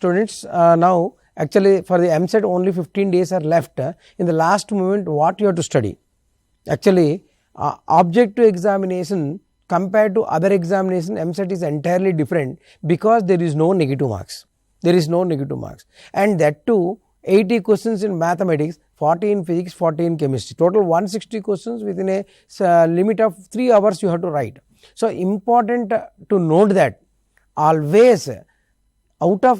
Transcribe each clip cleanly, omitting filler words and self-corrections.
students, now actually for the MSET only 15 days are left. In the last moment what you have to study? Actually objective examination compared to other examination, MSET is entirely different because there is no negative marks. There is no negative marks, and that too 80 questions in mathematics, 40 in physics, 40 in chemistry. Total 160 questions within a limit of 3 hours you have to write. So important to note that always out of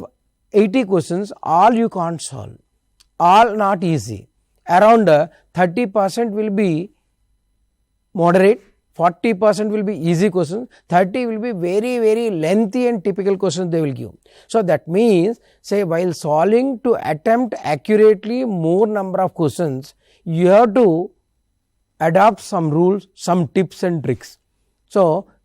80 questions all you can't solve, all not easy. Around 30% will be moderate, 40% will be easy questions, 30 will be very, very lengthy and typical questions they will give. So that means, say while solving to attempt accurately more number of questions, you have to adopt some rules, some tips and tricks. So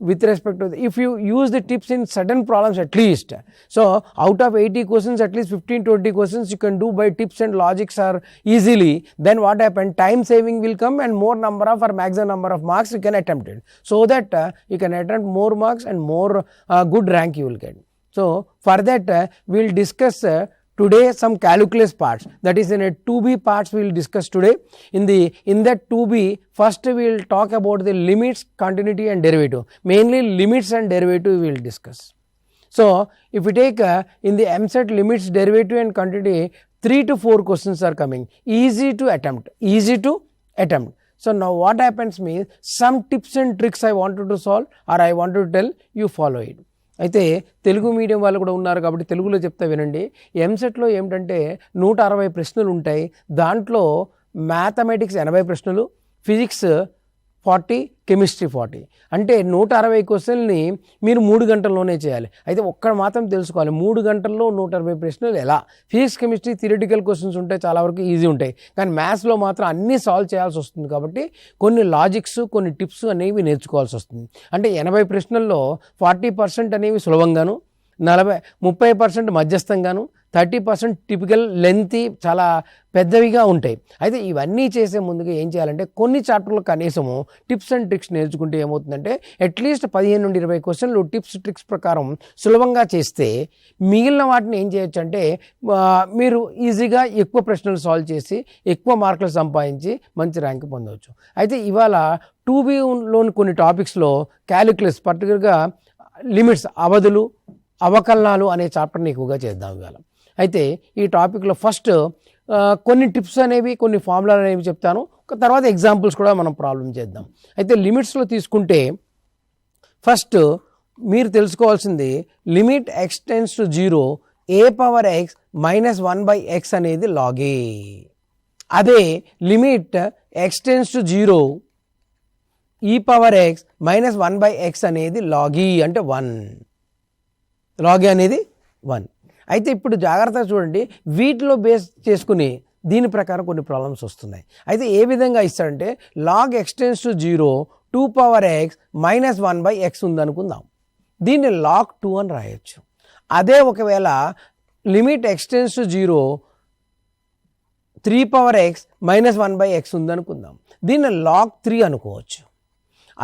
with respect to if you use the tips in certain problems at least, so out of 80 questions at least 15-20 questions you can do by tips and logics are easily, then what happen, time saving will come and more number of or maximum number of marks you can attempt it, so that you can attempt more marks and more good rank you will get. So for that we will discuss today some calculus parts, that is in a 2B parts we will discuss today. In that 2B, first we will talk about the limits, continuity and derivative. Mainly limits and derivative we will discuss. So if we take in the MSET limits, derivative and continuity, 3 to 4 questions are coming, easy to attempt. So now what happens means, some tips and tricks I wanted to solve or I wanted to tell, you follow it. అయితే Telugu medium వాళ్ళు కూడా ఉన్నారు కాబట్టి తెలుగులో చెప్తా వినండి. ఎంసెట్లో ఏమిటంటే 160 ప్రశ్నలు ఉంటాయి. దాంట్లో మ్యాథమెటిక్స్ 80 ప్రశ్నలు, ఫిజిక్స్ 40, కెమిస్ట్రీ 40. అంటే 160 క్వశ్చన్ని మీరు 3 గంటల్లోనే చేయాలి. అయితే ఒక్కడ మాత్రం తెలుసుకోవాలి, 3 గంటల్లో 160 ప్రశ్నలు ఎలా? ఫిజిక్స్, కెమిస్ట్రీ థియరిటికల్ క్వశ్చన్స్ ఉంటాయి, చాలా వరకు ఈజీ ఉంటాయి. కానీ మ్యాథ్స్లో మాత్రం అన్నీ సాల్వ్ చేయాల్సి వస్తుంది కాబట్టి కొన్ని లాజిక్స్, కొన్ని టిప్స్ అనేవి నేర్చుకోవాల్సి వస్తుంది. అంటే 80 ప్రశ్నల్లో 40% అనేవి సులభంగాను, 30% మధ్యస్థంగాను, 30% టిపికల్ లెంతీ చాలా పెద్దవిగా ఉంటాయి. అయితే ఇవన్నీ చేసే ముందుగా ఏం చేయాలంటే కొన్ని చాప్టర్లు కనీసము టిప్స్ అండ్ ట్రిక్స్ నేర్చుకుంటే ఏమవుతుందంటే అట్లీస్ట్ 15 నుండి 20 క్వశ్చన్లు టిప్స్ ట్రిక్స్ ప్రకారం సులభంగా చేస్తే మిగిలిన వాటిని ఏం చేయొచ్చు అంటే మీరు ఈజీగా ఎక్కువ ప్రశ్నలు సాల్వ్ చేసి ఎక్కువ మార్కులు సంపాదించి మంచి ర్యాంక్ పొందవచ్చు. అయితే ఇవాళ 2Bలోని కొన్ని టాపిక్స్లో క్యాలిక్యులస్, పర్టికులర్గా లిమిట్స్, అవధులు, అవకలనాలు అనే చాప్టర్ని ఎక్కువగా చేద్దాం ఇవాళ. అయితే ఈ టాపిక్లో ఫస్ట్ కొన్ని టిప్స్ అనేవి, కొన్ని ఫార్ములాలు అనేవి చెప్తాను, తర్వాత ఎగ్జాంపుల్స్ కూడా మనం ప్రాబ్లం చేద్దాం. అయితే లిమిట్స్లో తీసుకుంటే ఫస్ట్ మీరు తెలుసుకోవాల్సింది limit x tends to 0 a⁻x - 1/x అనేది log a. అదే limit x tends to 0 e⁻x - 1/x అనేది log e అంటే 1. log a అనేది 1. అయితే ఇప్పుడు జాగ్రత్తగా చూడండి, వీటిలో బేస్ చేసుకుని దీని ప్రకారం కొన్ని ప్రాబ్లమ్స్ వస్తున్నాయి. అయితే ఏ విధంగా ఇస్తాడంటే log x tends to 0 2⁻x - 1/x ఉందనుకుందాం, దీన్ని log 2 అని రాయొచ్చు. అదే ఒకవేళ limit x tends to 0 3⁻x - 1/x ఉందనుకుందాం, దీన్ని log 3 అనుకోవచ్చు.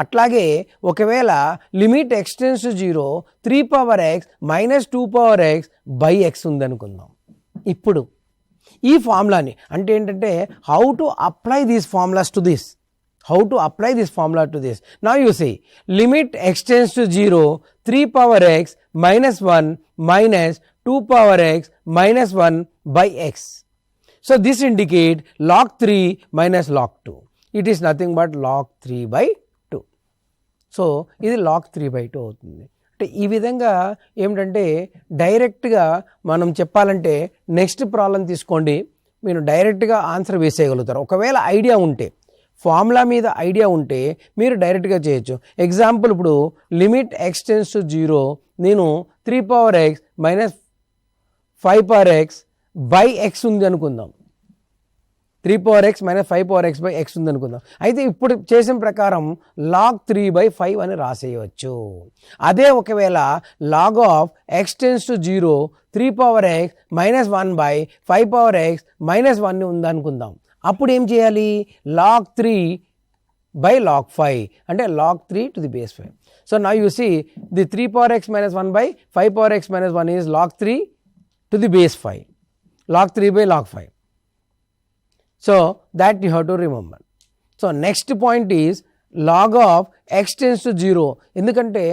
అట్లాగే ఒకవేళ limit x tends to 0 3⁻x - 2⁻x/x ఉందనుకుందాం. ఇప్పుడు ఈ ఫార్ములాని అంటే ఏంటంటే how to apply these formulas to this, now you see limit x tends to 0 3⁻x - 1 - 2⁻x - 1/x. So this indicate log 3 - log 2. It is nothing but log 3/2. So ఇది log 3/2 అవుతుంది. అంటే ఈ విధంగా ఏమిటంటే డైరెక్ట్గా మనం చెప్పాలంటే నెక్స్ట్ ప్రాబ్లం తీసుకోండి, మీరు డైరెక్ట్గా ఆన్సర్ వేసేయగలుగుతారు. ఒకవేళ ఐడియా ఉంటే, ఫార్ములా మీద ఐడియా ఉంటే మీరు డైరెక్ట్గా చేయొచ్చు. ఎగ్జాంపుల్ ఇప్పుడు లిమిట్ x టెన్స్ టు 0 నేను 3⁻x - 5⁻x/x ఉంది అనుకుందాం, 3⁻x - 5⁻x/x ఉందనుకుందాం. అయితే ఇప్పుడు చేసిన ప్రకారం log 3/5 అని రాసేయవచ్చు. అదే ఒకవేళ log of x tends to 0 3⁻x - 1/5⁻x - 1 ఉందనుకుందాం. అప్పుడు ఏం చేయాలి, log 3/log 5 అంటే log 3 to the base 5. So now you see the 3⁻x - 1/5⁻x - 1 is log 3 to the base 5, log 3 by log 5. So that you have to remember. So next point is log of x tends to 0. Endukante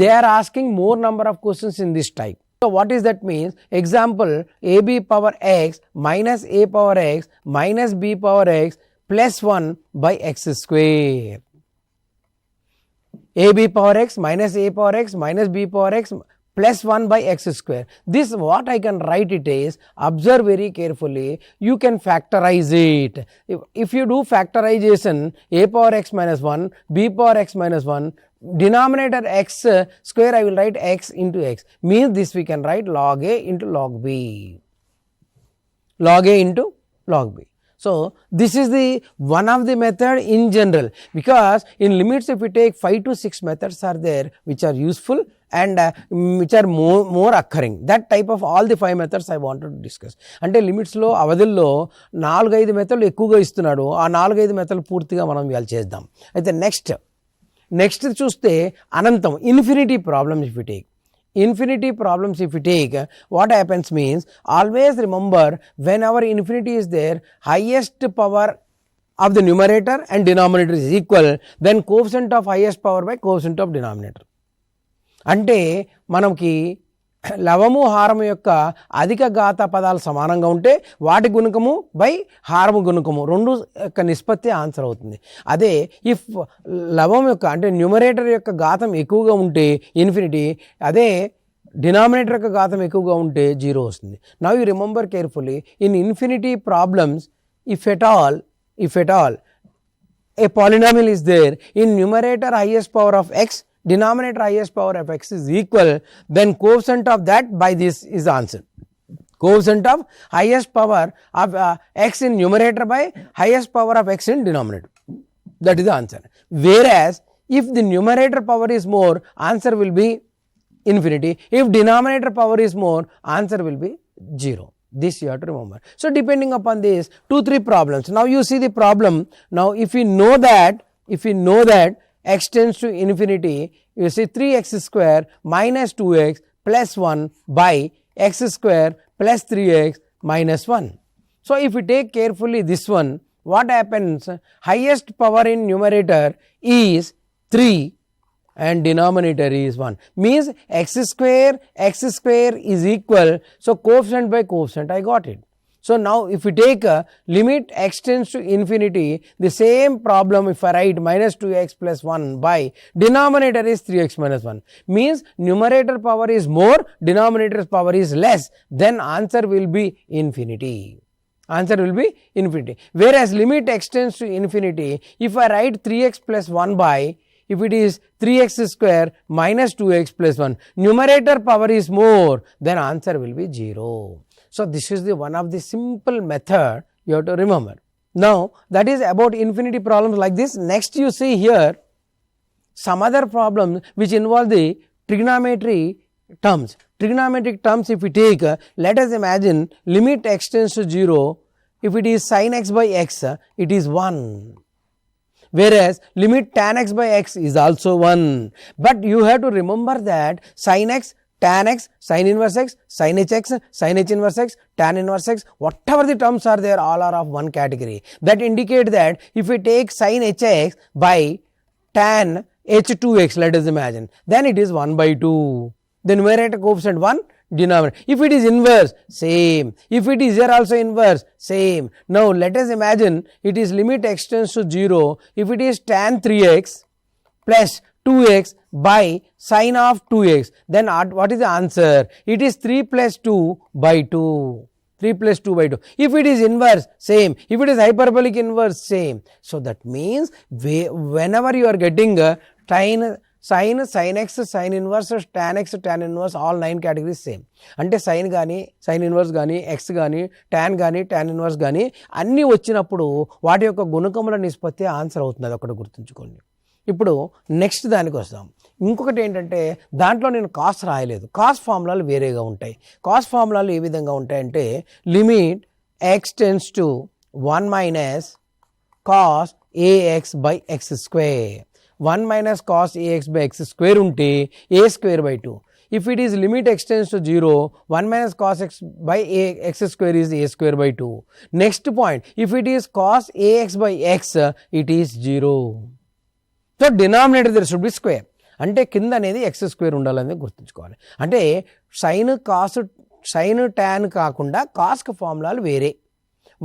they are asking more number of questions in this type. So what is that means? Example, ab power x minus a power x minus b power x plus 1 by x square. ab power x minus a power x minus b power x plus 1 by x square. This what I can write it is, observe very carefully, you can factorize it. If you do factorization, a power x minus 1, b power x minus 1, denominator x square I will write x into x, means this we can write log a into log b, log a into log b. So this is the one of the method in general, because in limits if we take 5 to 6 methods are there which are useful and which are more occurring. That type of all the 5 methods I wanted to discuss. అంటే limits లో అవధుల్లో 4-5 మెథడ్లు ఎక్కువగా ఇస్తున్నాడు. ఆ 4-5 మెథడ్లు పూర్తిగా మనం ఇవాళ చేద్దాం. అయితే నెక్స్ట్ చూస్తే అనంతం, infinity problems if you take. Infinity problems if you take, what happens means, always remember whenever infinity is there, highest power of the numerator and denominator is equal, then coefficient of highest power by coefficient of denominator. అంటే మనకి లవము హారము యొక్క అధిక ఘాత పదాలు సమానంగా ఉంటే వాటి గుణకము బై హారము గుణకము రెండు యొక్క నిష్పత్తి ఆన్సర్ అవుతుంది. అదే ఇఫ్ లవం యొక్క అంటే న్యూమరేటర్ యొక్క ఘాతం ఎక్కువగా ఉంటే ఇన్ఫినిటీ, అదే డినామినేటర్ యొక్క ఘాతం ఎక్కువగా ఉంటే 0 వస్తుంది. Now you remember carefully, in infinity problems if at all a polynomial is there, in numerator highest power of x, denominator highest power of x is equal, then coefficient of that by this is the answer. Coefficient of highest power of x in numerator by highest power of x in denominator. That is the answer. Whereas if the numerator power is more, answer will be infinity. If denominator power is more, answer will be 0. This you have to remember. So depending upon this 2-3 problems. Now you see the problem. Now if we know that x tends to infinity, you see 3x square minus 2x plus 1 by x square plus 3x minus 1. So if we take carefully this one, what happens? Highest power in numerator is 3 and denominator is 1, means x square is equal, so coefficient by coefficient I got it. So now if we take a limit x tends to infinity, the same problem if I write minus 2x plus 1 by denominator is 3x minus 1, means numerator power is more, denominator power is less, then answer will be infinity. Answer will be infinity. Whereas limit x tends to infinity, if I write 3x plus 1 by, if it is 3x square minus 2x plus 1, numerator power is more, then answer will be 0. So this is the one of the simple method you have to remember. Now that is about infinity problems like this. Next you see here some other problems which involve the trigonometry terms. Trigonometric terms if we take, let us imagine limit x tends to 0, if it is sin x by x, it is 1. Whereas limit tan x by x is also 1. But you have to remember that sin x, tan x, sin inverse x, sin hx, sin h inverse x, tan inverse x, whatever the terms are there, all are of one category. That indicate that if we take sin hx by tan h2x, let us imagine, then it is 1 by 2. The numerator coefficient 1, denominator. If it is inverse, same. If it is here also inverse, same. Now let us imagine it is limit x tends to 0. If it is tan 3x plus 2x by sin of 2x, then what is the answer? It is 3 plus 2 by 2. 3 plus 2 by 2. If it is inverse, same. If it is hyperbolic inverse, same. So that means whenever you are getting sin x, sin inverse, tan x, tan inverse, all 9 categories same. అంటే sin కానీ sin inverse కానీ x కానీ tan inverse కానీ అన్నీ వచ్చినప్పుడు వాటి యొక్క గుణకముల నిష్పత్తి ఆన్సర్ అవుతుంది. అది ఒకటి గుర్తుంచుకోండి. ఇప్పుడు నెక్స్ట్ దానికి వస్తాం. ఇంకొకటి ఏంటంటే దాంట్లో నేను కాస్ రాయలేదు. కాస్ ఫార్ములాలు వేరేగా ఉంటాయి. కాస్ ఫార్ములాలు ఏ విధంగా ఉంటాయంటే limit x tends to 1 minus cos ax by x square. 1 minus cos ax by x square ఉంటే a square by 2. if it is limit extends to 0, 1 minus cos x by x square is a square by 2. Next point, if it is cos ax by x, it is 0. So denominator there should be square. అంటే కింద అనేది X square ఉండాలని గుర్తుంచుకోవాలి. అంటే sign tan కాకుండా కాస్కి ఫార్ములాలు వేరే.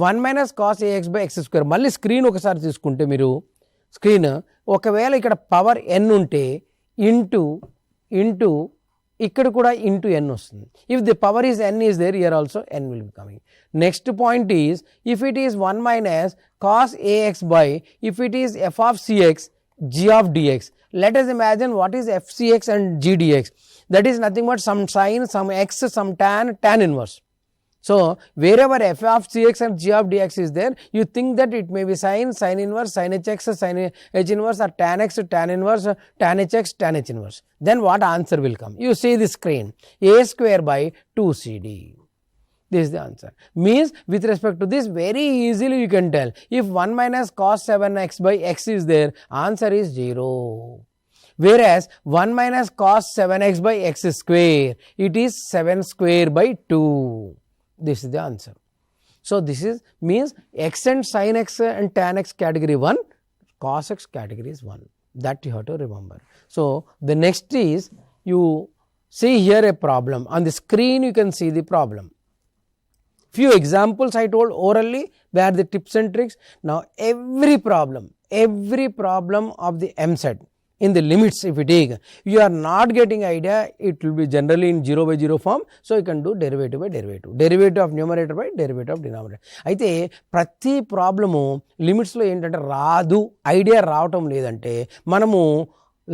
1 minus cos a x by x square. మళ్ళీ స్క్రీన్ ఒకసారి తీసుకుంటే మీరు స్క్రీన్ ఒకవేళ ఇక్కడ పవర్ ఎన్ ఉంటే ఇంటూ ఇక్కడ కూడా ఇంటూ ఎన్ వస్తుంది. If the power is n is there, here also n will be coming. Next point is if it is 1 minus cos a x by if it is f of c x g of dx. Let us imagine what is fcx and g dx. That is nothing but some sin, some x, some tan inverse. So wherever f of cx and g of dx is there, you think that it may be sin inverse, sin hx, sin h inverse, or tan x, tan inverse, tan hx, tan h inverse. Then what answer will come? You see the screen, a square by 2cd. This is the answer. Means with respect to this, very easily you can tell if 1 minus cos 7x by x is there, answer is 0. Whereas 1 minus cos 7x by x square, it is 7 square by 2. This is the answer. So this is means x and sin x and tan x category 1, cos x category is 1. That you have to remember. So the next is, you see here a problem. On the screen you can see the problem. Few examples I told orally, where the tips and tricks. Now every problem of the MSET in the limits, if you take, you are not getting idea, it will be generally in 0 by 0 form. So you can do derivative by derivative of numerator by derivative of denominator. అయితే ప్రతి problem లిమిట్స్లో ఏంటంటే రాదు, idea రావటం లేదంటే మనము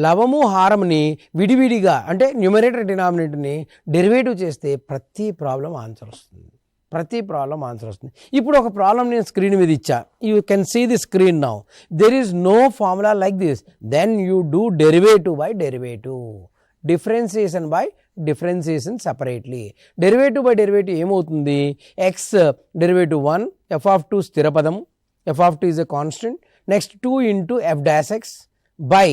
లవము హారంని విడివిడిగా అంటే న్యూమరేటర్ డినామినేటర్ని డెరివేటివ్ చేస్తే ప్రతి ప్రాబ్లం ఆన్సర్ వస్తుంది. ఇప్పుడు ఒక ప్రాబ్లం నేను స్క్రీన్ మీద ఇచ్చా, you can see the screen now. There is no formula like this. Then you do derivative by derivative, differentiation by differentiation separately. Derivative by derivative ఏమవుతుంది? X derivative 1, f of 2 స్థిర పదం, f of 2 is a constant. Next 2 into f dash x by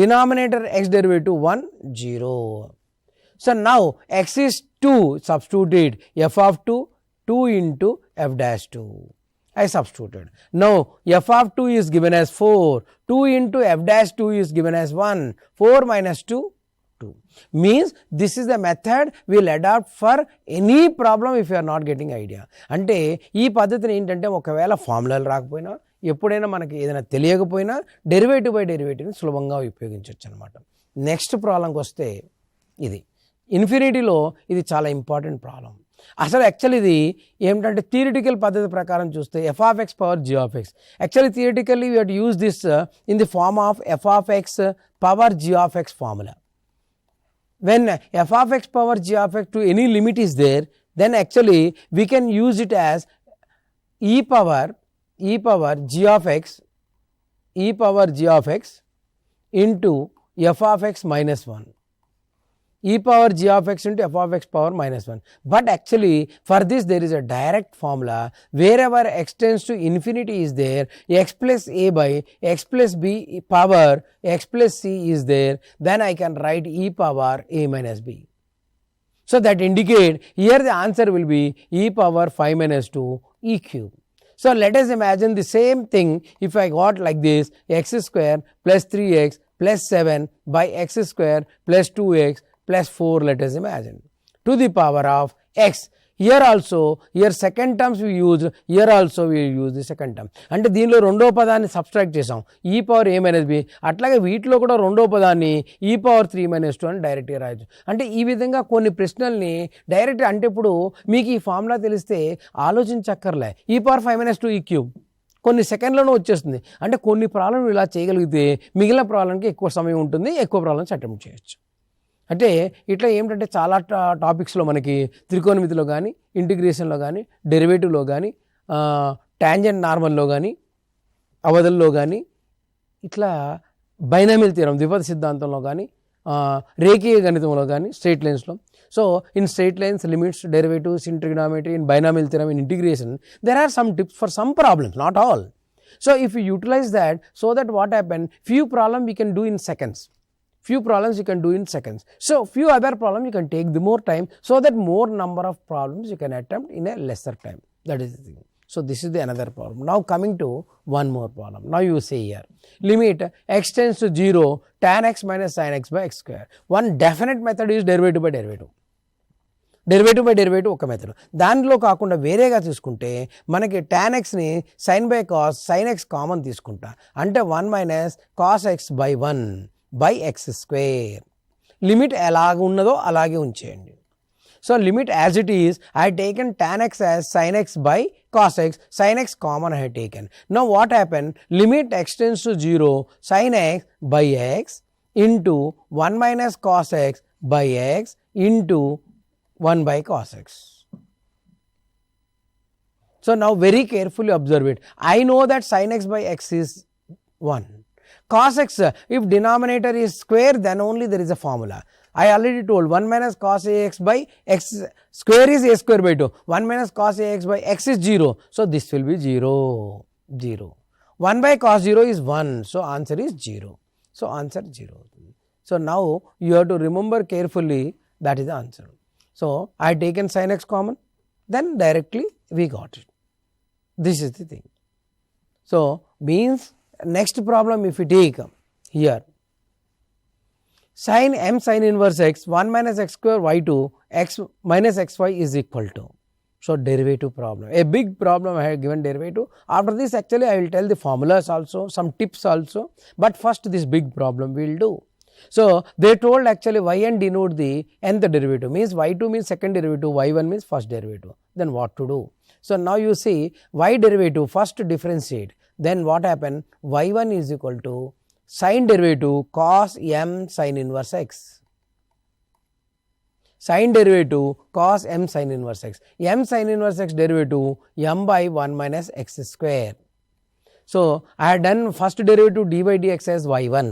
denominator x derivative 1, 0. So now x is 2, substituted f of 2 into f dash 2. I substituted. Now f of 2 is given as 4. 2 into f dash 2 is given as 1. 4 minus 2, 2. Means this is the method we will adopt for any problem if you are not getting idea. అంటే ఈ పద్ధతిని ఏంటంటే ఒకవేళ ఫార్ములాలు రాకపోయినా, ఎప్పుడైనా మనకి ఏదైనా తెలియకపోయినా డెరివేటివ్ బై డెరివేటివ్ని సులభంగా ఉపయోగించవచ్చు అనమాట. నెక్స్ట్ ప్రాబ్లంకి వస్తే ఇది ఇన్ఫినిటీలో ఇది చాలా ఇంపార్టెంట్ ప్రాబ్లం. అసలు యాక్చువల్ ఇది ఏమిటంటే థియరిటికల్ పద్ధతి ప్రకారం చూస్తే f of x power g of x. Actually theoretically we have to use this in the form of f of x power g of x formula. When f of x power g of x to any limit is there, then actually we can use it as e power g of x into f of x minus 1. E power g of x into f of x power minus 1. But actually for this there is a direct formula. Wherever x tends to infinity is there, x plus a by x plus b power x plus c is there, then I can write e power a minus b. So that indicate here the answer will be e power 5 minus 2 e cube. So let us imagine the same thing if I got like this, x square plus 3x plus 7 by x square plus 2x plus 4, let us imagine, to the power of x. Here second terms we use, here also we use the second term. అంటే దీనిలో రెండో పదాన్ని subtract చేసాం, ఈ power ఏ minus B. అట్లాగే వీటిలో కూడా రెండో పదాన్ని ఈ పవర్ 3 minus 2 అని డైరెక్ట్గా రాయొచ్చు. అంటే ఈ విధంగా కొన్ని ప్రశ్నల్ని డైరెక్ట్, అంటే ఇప్పుడు మీకు ఈ ఫార్ములా తెలిస్తే ఆలోచించక్కర్లే, ఈ పవర్ 5 minus 2 ఈ క్యూబ్ కొన్ని సెకండ్లను వచ్చేస్తుంది. అంటే కొన్ని ప్రాబ్లం ఇలా చేయగలిగితే మిగిలిన ప్రాబ్లంకి ఎక్కువ సమయం ఉంటుంది, ఎక్కువ ప్రాబ్లమ్స్ అటెంప్ట్ చేయొచ్చు. అంటే ఇట్లా ఏమిటంటే చాలా టాపిక్స్లో మనకి త్రికోణమితిలో కానీ, ఇంటిగ్రేషన్లో కానీ, డెరివేటివ్లో కానీ, టాంజెంట్ నార్మల్లో కానీ, అవధుల్లో కానీ, ఇట్లా బైనామిల్ థియరం ద్విపద సిద్ధాంతంలో కానీ, రేఖీయ గణితంలో కానీ, స్ట్రైట్ లైన్స్లో. So in straight lines, limits, derivatives, in trigonometry, in binomial theorem, in integration, there are some tips for some problems, not all. So if you utilize that, so that what happen, few problem we can do in seconds. few problems you can do in seconds. So few other problems you can take the more time, so that more number of problems you can attempt in a lesser time. That is the thing. So this is the another problem. Now coming to one more problem. Now you say here, limit x tends to 0, tan x minus sin x by x square. One definite method is derivative by derivative. Derivative by derivative ఒక method. దానిలో కాకుండా వేరేగా తీసుకుంటే మనకి tan xని sin by cos sin x common తీసుకుంటా, అంటే 1 minus cos x by 1 by x square. Limit ఎలాగ ఉన్నదో అలాగే ఉంచేయండి. So limit as it is, I taken tan x as sin x by cos x, sin x common I have taken. Now what happened? Limit x tends to 0, sin x by x into 1 minus cos x by x into 1 by cos x. So now very carefully observe it. I know that sin x by x is 1. Cos x, if denominator is square, then only there is a formula. I already told 1 minus cos ax by x square is a square by 2. 1 minus cos ax by x is 0. So this will be 0, 0. 1 by cos 0 is 1. So answer is 0. So answer 0. So now you have to remember carefully, that is the answer. So I taken sin x common, then directly we got it. This is the thing. So means next problem, if we take here sin m sin inverse x 1 minus x square y2 x minus xy is equal to. So derivative problem, a big problem I have given derivative. After this actually I will tell the formulas also, some tips also, but first this big problem we will do. So they told actually yn denote the nth derivative, means y2 means second derivative, y1 means first derivative. Then what to do? So now you see y derivative first differentiate, then what happen? y1 is equal to sin derivative cos m sin inverse x. Sin derivative cos m sin inverse x. M sin inverse x derivative m by 1 minus x square. So I have done first derivative d by dx as y1.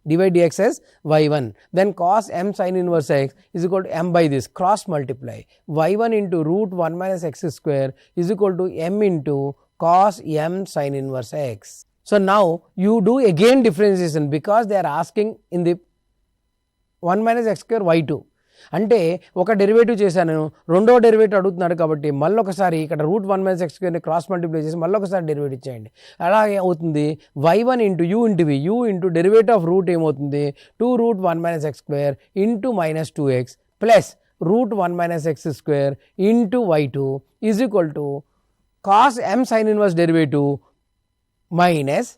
d by dx as y1, then cos m sin inverse x is equal to m by this, cross multiply, y1 into root 1 minus x square is equal to m into cos m sin inverse x. So now you do again differentiation, because they are asking in the 1 minus x square y2. అంటే ఒక derivative చేశాను, రెండో derivative అడుగుతున్నాడు కాబట్టి మళ్ళొకసారి ఇక్కడ root 1 minus x స్క్వేర్ని cross multiply చేసి మళ్ళొకసారి డెరివేటివ్ చేయండి. అలాగే అవుతుంది y1 into u into v, u into derivative of root ఏమవుతుంది 2 root 1 minus x square into minus 2x plus root 1 minus x square into y2 is equal to cos m sine inverse derivative minus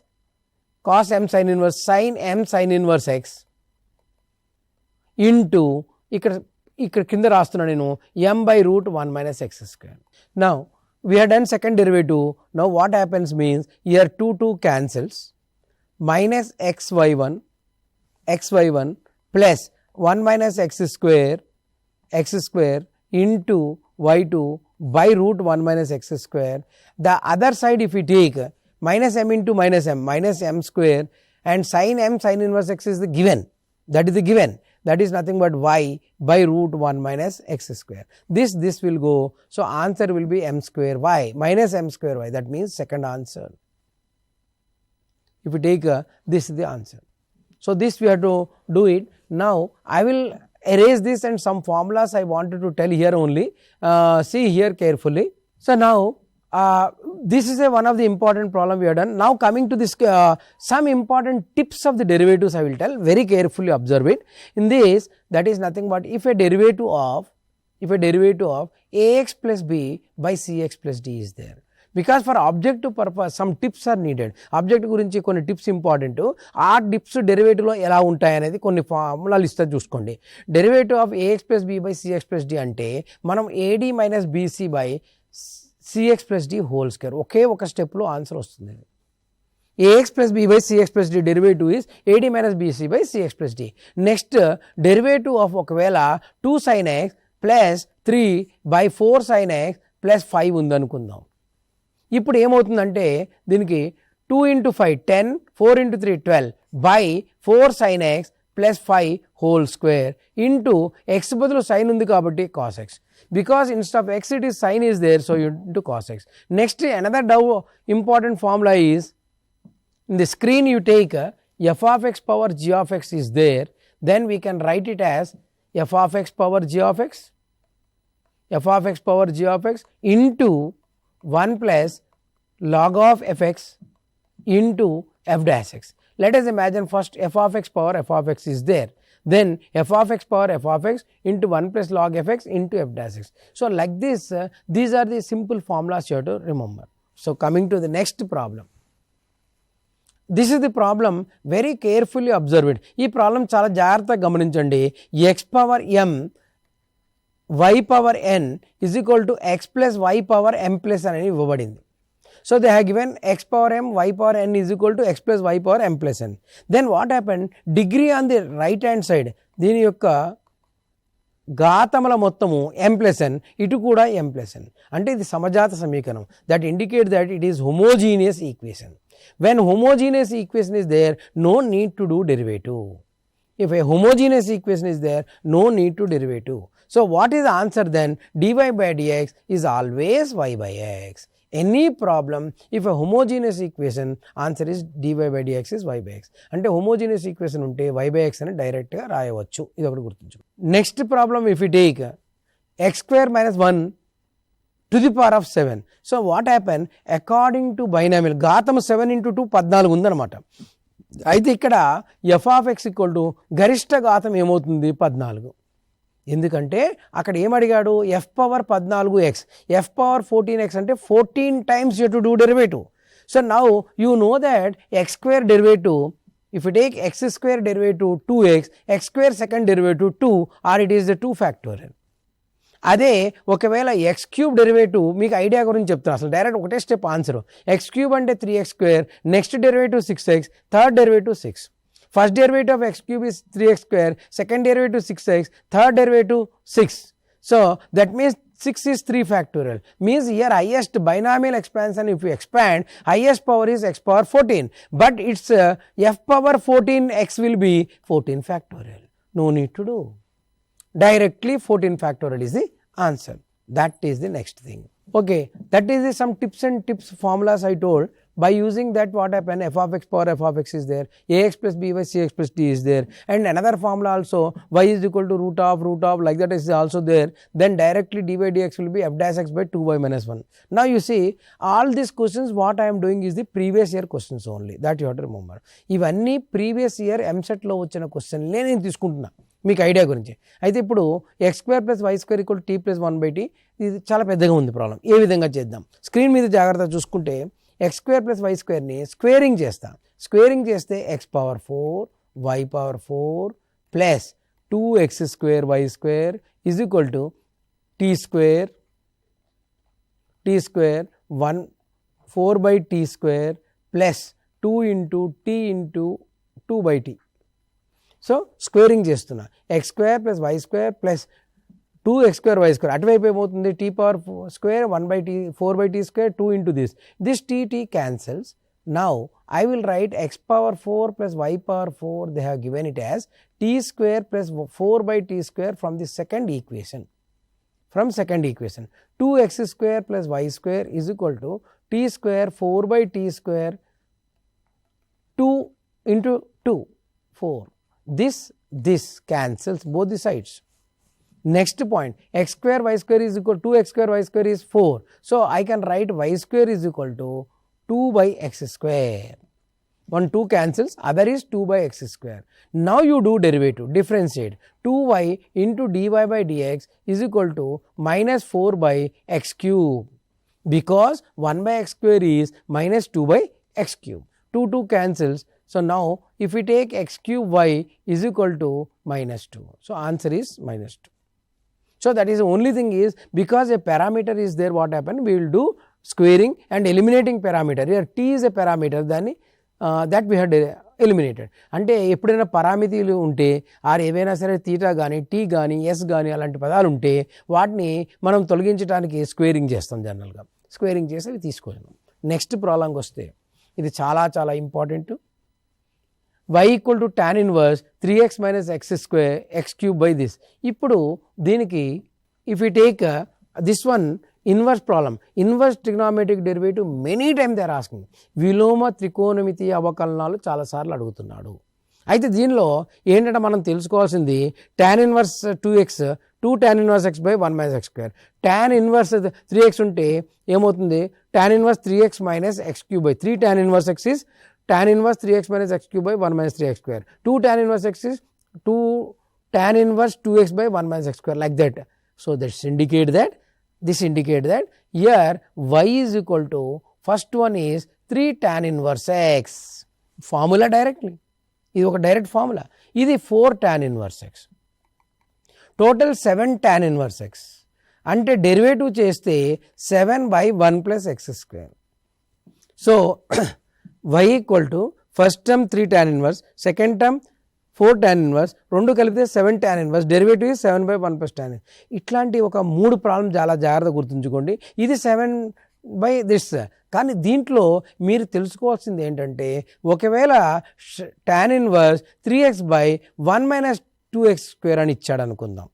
cos m sine inverse sine m sine inverse x into ఇక్కడ కింద రాస్తున్నా నేను m by root 1 minus x square. Now we have done second derivative. Now what happens means here 2 cancels, minus xy1 plus 1 minus x square into y2 by root 1 minus x square. The other side if we take minus m into minus m square, and sin m sin inverse x is the given, that is the given, that is nothing but y by root 1 minus x square. This will go, so answer will be m square y minus m square y, that means second answer. If you take this is the answer. So this we have to do it. Now I will erase this, and some formulas I wanted to tell here only. See here carefully. So now this is one of the important problem we have done. Now coming to this some important tips of the derivatives I will tell, very carefully observe it. In this, that is nothing but if a derivative of ax plus b by cx plus d is there. Because for objective purpose some tips are needed. Object గురించి కొన్ని tips important. ఆ tips డెరివేటివ్లో ఎలా ఉంటాయి అనేది కొన్ని ఫార్ములాలు ఇస్తా చూసుకోండి. Derivative of ax plus b by cx plus d అంటే మనం ad minus bc by cx plus d whole square, ఒకే ఒక స్టెప్లో ఆన్సర్ వస్తుంది. ax plus b by cx plus d derivative is ad minus bc by cx plus d. Next derivative of ఒకవేళ 2 sin x plus 3 by 4 sin x plus 5 ఉందనుకుందాం. ఇప్పుడు ఏమవుతుందంటే దీనికి 2 into 5 10, 4 into 3 12 by 4 sin x plus 5 whole square into x బదులు sin ఉంది కాబట్టి cos x. Because instead of x it is sin is there, so you into cos x. Next another important formula is, in the screen you take f of x power g of x is there, then we can write it as f of x power g of x, f of x power g of x into 1 plus log of fx into f dash x. Let us imagine first f of x power f of x is there, then f of x power f of x into 1 plus log fx into f dash x. So, like this these are the simple formulas you have to remember. So, coming to the next problem. This is the problem, very carefully observe it. ఈ problem చాలా జాగ్రత్తగా గమనించండి. x power m y power n is equal to x plus y power m plus అనేది ఇవ్వబడింది. So, they have given x power m y power n is equal to x plus y power m plus n. Then what happened? Degree on the right hand side, దీని యొక్క ఘాతముల మొత్తము m plus n, ఇటు కూడా m plus n. అంటే ఇది సమజాత సమీకరణం. That indicate that it is homogeneous equation. When homogeneous equation is there, no need to do derivative. If a homogeneous equation is there, no need to derivative. So, what is the answer then? Dy by dx is always y by x. Any problem, if a homogeneous equation, answer is dy by dx is y by x. అంటే homogeneous equation ఉంటే y by x అని direct గా రాయవచ్చు. ఇది ఒకటి గుర్తుంచు. Next problem, if you take x square minus 1 to the power of 7. So, what happened? According to binomial, ఘాతం 7 into 2 14 ఉందన్నమాట. అయితే ఇక్కడ f of x equal to గరిష్ట ఘాతం ఏమవుతుంది? 14. ఎందుకంటే అక్కడ ఏమడిగాడు? f power 14x, f power 14x అంటే 14 times you have to do derivative. So, now you know that x square derivative, if you take x square derivative 2x, x square second derivative 2, or it is the 2 factorial. అదే ఒకవేళ X cube derivative, మీకు idea గురించి చెప్తాను, అసలు direct ఒకటే step answer. X cube అంటే 3x square, next derivative 6x, third derivative 6. First derivative of X cube is 3x square, second derivative 6x, third derivative 6. So that means 6 is 3 factorial, means here highest binomial expansion, if you expand, highest power is x power 14, but its f power 14x will be 14 factorial. No need to do. Directly 14 factorial is the answer. That is the next thing. Okay, that is the some tips and tips formulas I told. By using that, what happened? F of x power f of x is there, ax plus b by cx plus d is there, and another formula also, y is equal to root of like that is also there. Then directly d by dx will be f dash x by 2y minus 1. Now you see, all these questions what I am doing is the previous year questions only, that you have to remember. ఇవన్నీ previous year MSET లో వచ్చిన question నేను తీసుకుంటున్నా మీకు idea గురించి. అయితే ఇప్పుడు x square plus y square equal t plus 1/t, ఇది చాలా పెద్దగా ఉంది ప్రాబ్లం. ఏ విధంగా చేద్దాం? స్క్రీన్ మీద జాగ్రత్తగా చూసుకుంటే ఎక్స్ స్క్వేర్ ప్లస్ వై స్క్వేర్ని స్క్వేరింగ్ చేస్తా. స్క్వేరింగ్ చేస్తే x power 4 y power 4 plus 2x square y square is equal to t square 1 4/t square plus 2 into t into 2/t. So squaring చేస్తున్నా. X square plus y square plus 2x square y square, అటువైపు ఏమవుతుంది? T power square 1/t 4/t square 2 into this t cancels. Now I will write x power 4 plus y power 4, they have given it as t square plus 4/t square from the second equation. 2x square plus y square is equal to t square 4/t square 2 into 2 4. This cancels both the sides. Next point, x square y square is equal to 2x square y square is 4. So, I can write y square is equal to 2 by x square. 1 2 cancels, other is 2 by x square. Now you do derivative, differentiate. 2y into dy by dx is equal to minus 4 by x cube, because 1 by x square is minus 2 by x cube. 2 cancels. So, now if we take x cube y is equal to minus 2. So, answer is minus 2. So, that is the only thing is, because a parameter is there, what happened? We will do squaring and eliminating parameter. Here t is a parameter, then that we had eliminated. అంటే ఎప్పుడైనా పరామితులు ఉంటే are ఏవైనా సరే theta కానీ tea కానీ yes కానీ అలాంటి పదాలు ఉంటే వాటిని మనం తొలగించడానికి స్క్వేరింగ్ చేస్తాం. జనరల్గా స్క్వేరింగ్ చేసి అవి తీసుకోలేము. నెక్స్ట్ ప్రాబ్లంకి వస్తే ఇది చాలా important. y equal to tan inverse 3x minus x square x cube by this. ఇప్పుడు దీనికి if you take this one inverse problem, inverse trigonometric derivative many time they are asking. విలోమ త్రికోణమితి అవకలనాలు చాలాసార్లు అడుగుతున్నాడు. అయితే దీనిలో ఏంటంటే మనం తెలుసుకోవాల్సింది tan inverse 2x 2 tan inverse x by 1 minus x square. tan inverse 3x ఉంటే ఏమవుతుంది, tan inverse 3x minus X cube by 3 tan inverse x is tan inverse 3x minus X cube by 1 minus 3x square. 2 tan inverse x is 2 tan inverse 2x by 1 minus x square, like that. So this indicate that here y is equal to, first one is 3 tan inverse x, formula directly, ఇది ఒక direct formula. ఇది 4 tan inverse x, total 7 tan inverse x, అంటే derivative చేస్తే 7 by 1 plus x square. So y equal to first term 3 tan inverse, second term 4 tan inverse, రెండు కలిపితే 7 tan inverse, derivative 7 by 1 plus tan. ఇట్లాంటి ఒక 3 problem చాలా జాగ్రత్తగా గుర్తుంచుకోండి. ఇది 7 by this. కానీ దీంట్లో మీరు తెలుసుకోవాల్సింది ఏంటంటే, ఒకవేళ tan inverse 3x by 1 minus 2x square అని ఇచ్చాడు అనుకుందాం,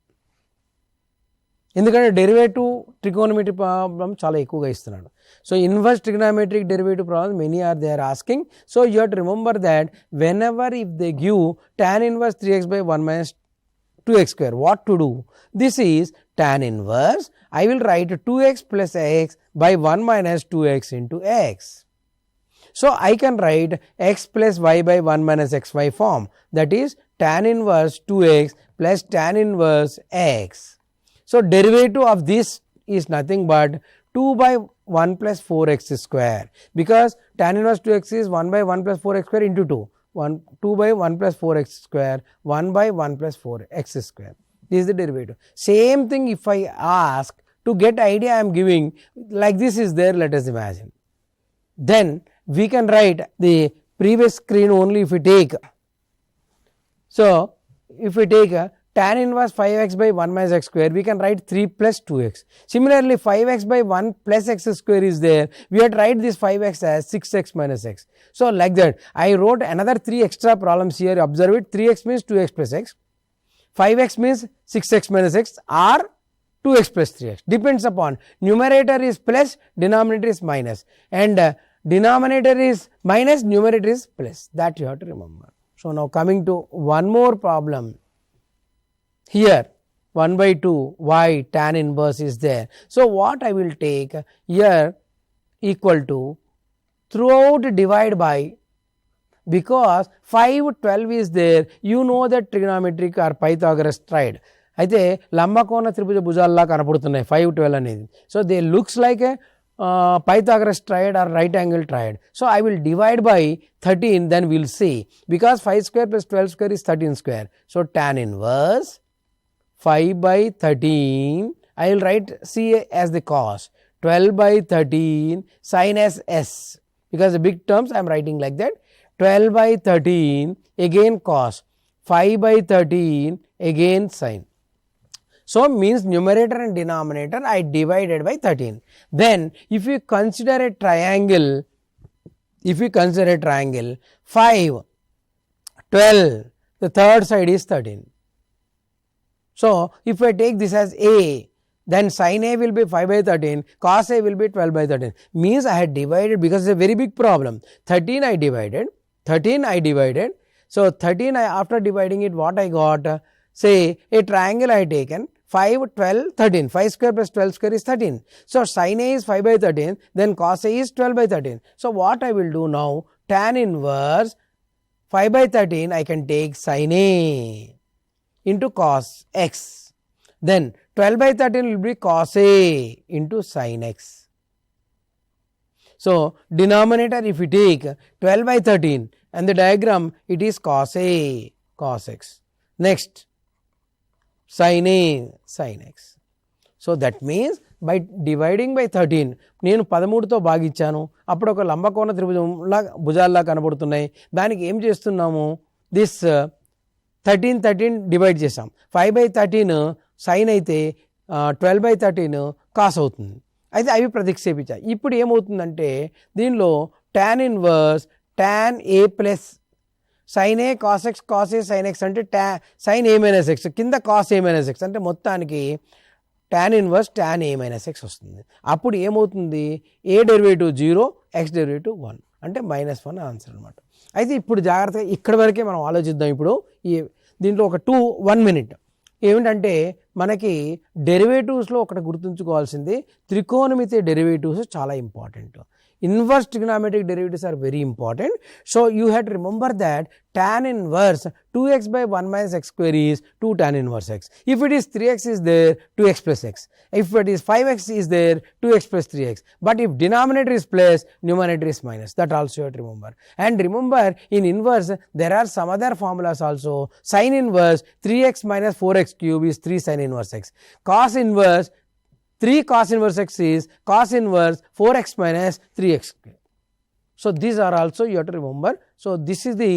ఎందుకంటే డెరివేటివ్ ట్రిగోనోమెట్రీ ప్రాబ్లం చాలా ఎక్కువగా ఇస్తున్నాడు. So inverse trigonometric derivative problems many are they are asking. So you have to remember that whenever if they give tan inverse 3x by 1 minus 2x square, what to do? This is tan inverse, I will write 2x plus x by 1 minus 2x into x. So I can write x plus y by 1 minus xy form, that is tan inverse 2x plus tan inverse x. So derivative of this is nothing but 2 by 1 plus 4x square, because tan inverse 2x is 1 by 1 plus 4x square into 2. 2 by 1 plus 4x square, 1 by 1 plus 4x square. This is the derivative. Same thing if I ask to get idea, I am giving like this is there, let us imagine. Then we can write the previous screen only if we take. So if we take tan inverse 5x by 1 minus x square, we can write 3 plus 2x. Similarly 5x by 1 plus x square is there, we have to write this 5x as 6x minus x. So like that I wrote another 3 extra problems here. Observe it, 3x means 2x plus x, 5x means 6x minus x, or 2x plus 3x, depends upon numerator is plus, denominator is minus, and denominator is minus, numerator is plus, that you have to remember. So now coming to one more problem. Here 1 by 2 y tan inverse is there. So what I will take here, equal to, throughout divide by, because 5 12 is there, you know that trigonometric or Pythagoras triad, అయితే లంబకోణ త్రిభుజ భుజాల్లా కనపడుతున్నాయి 5 12 అనేది. So they looks like A Pythagoras triad or right angle triad. So I will divide by 13, then we will see, because 5 square plus 12 square is 13 square. So tan inverse 5 by 13, I will write C as the cos, 12 by 13 sin as S, because the big terms I am writing like that, 12 by 13 again cos, 5 by 13 again sin. So means numerator and denominator I divided by 13. Then if you consider a triangle, 5 12, the third side is 13. So if I take this as A, then sin A will be 5 by 13, cos A will be 12 by 13. Means I had divided, because it's a very big problem. 13 I divided. So 13 after dividing it, what I got? Say a triangle I taken, 5 12 13, 5 square plus 12 square is 13. So sin A is 5 by 13, then cos A is 12 by 13. So what I will do now, tan inverse 5 by 13 I can take sin A into cos x, then 12 by 13 will be cos A into sin x. So denominator if we take 12 by 13 and the diagram, it is cos A cos x, next sin A sin x. So that means by dividing by 13, నేను 13తో భాగించాను, అప్పుడు ఒక లంబకోణ త్రిభుజంలా భుజాల్లా కనబడుతున్నాయి. దానికి ఏం చేస్తున్నాము, this 13 divide చేసాం, 5 by 13 sign అయితే 12 by 13 cos అవుతుంది. అయితే అవి ప్రతిక్షేపించాయి. ఇప్పుడు ఏమవుతుందంటే దీనిలో tan inverse tan A plus sin A cos x cos A sin x అంటే sin A minus x కింద cos A minus x అంటే మొత్తానికి tan inverse tan A minus x వస్తుంది. అప్పుడు ఏమవుతుంది, A డెరివేటివ్ 0, x డెరివేటివ్ 1 అంటే -1 answer అనమాట. అయితే ఇప్పుడు జాగ్రత్తగా ఇక్కడ వరకే మనం ఆలోచిద్దాం. ఇప్పుడు ఈ దీంట్లో ఒక 1 minute ఏమిటంటే మనకి డెరివేటివ్స్లో ఒకటి గుర్తుంచుకోవాల్సింది, త్రికోణమితి డెరివేటివ్స్ చాలా important. Inverse trigonometric derivatives are very important. So you have to remember that tan inverse 2x by 1 minus x square is 2 tan inverse x. If it is 3x is there, 2x plus x. If it is 5x is there, 2x plus 3x. But if denominator is plus, numerator is minus. That also you have to remember. And remember, in inverse there are some other formulas also. Sin inverse 3x minus 4x cube is 3 sin inverse x. Cos inverse 3 cos inverse x is cos inverse 4x minus 3x. So these are also you have to remember. So this is the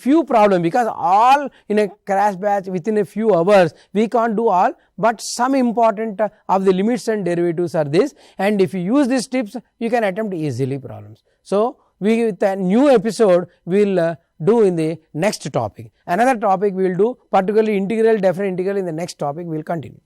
few problem, because all in a crash batch within a few hours we can't do all, but some important of the limits and derivatives are this, and if you use these tips you can attempt easily problems. So we with a new episode we will do in the next topic. Another topic we will do, particularly integral, definite integral. In the next topic we will continue.